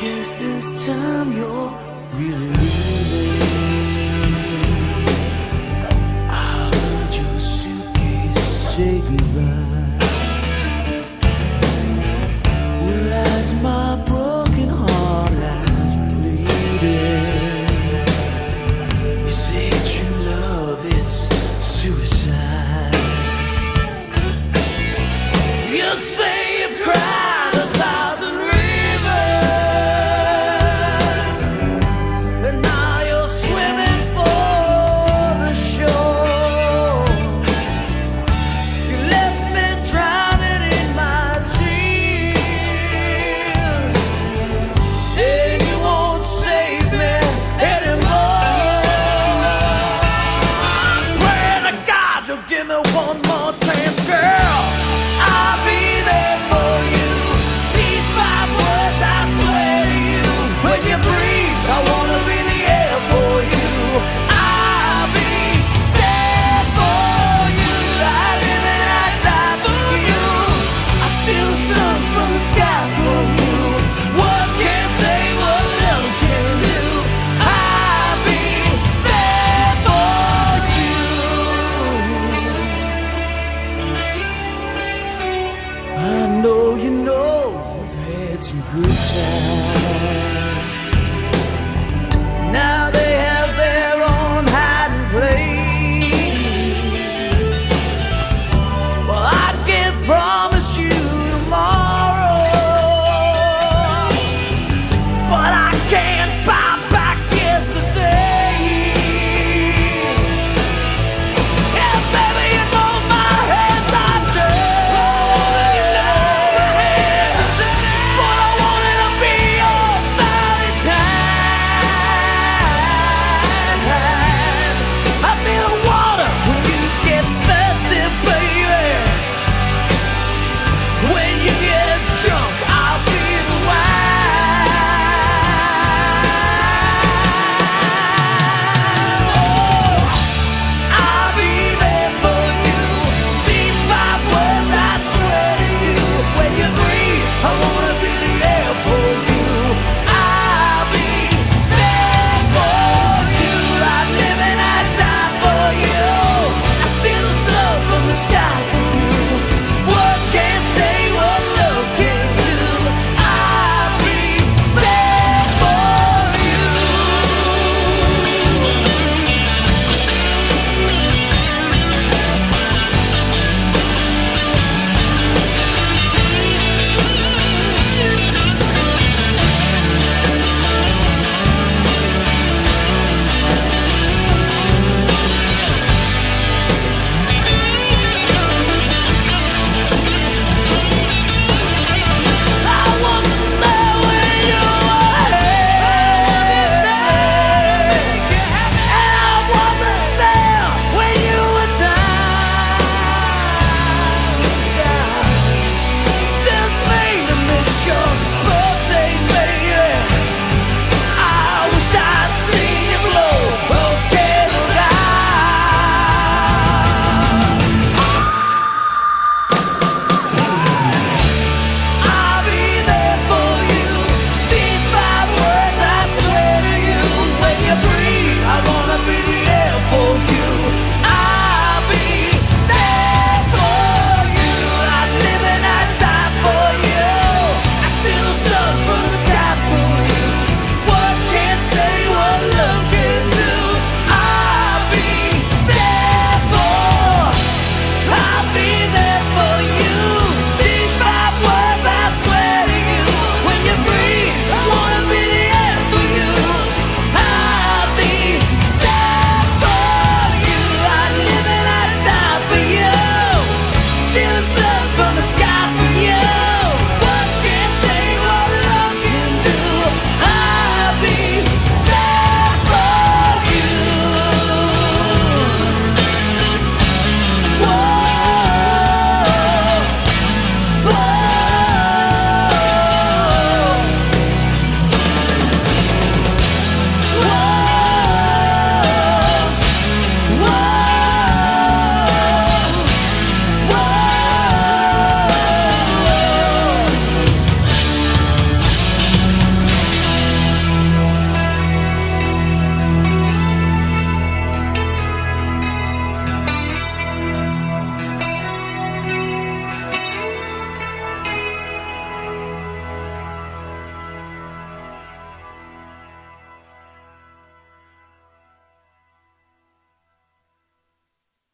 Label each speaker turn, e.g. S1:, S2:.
S1: guess this time you're really leaving. I'll load your suitcase, say goodbye. Well, as my broken heart lies bleeding, you say true love, it's suicide. You say you've cried 1,000 rivers, and now you're swimming for the shore. You left me drowning in my tears, and you won't save me anymore. I'm praying to God you'll give me one more chance, girl. I'll be there for you. These 5 words I swear to you. When you breathe, I wanna be the air for you. I'll be there for you. I live and I die for you. I steal sun from the sky for you. Words can't say what love can do. I'll be there for you. I know you know we've had some good times.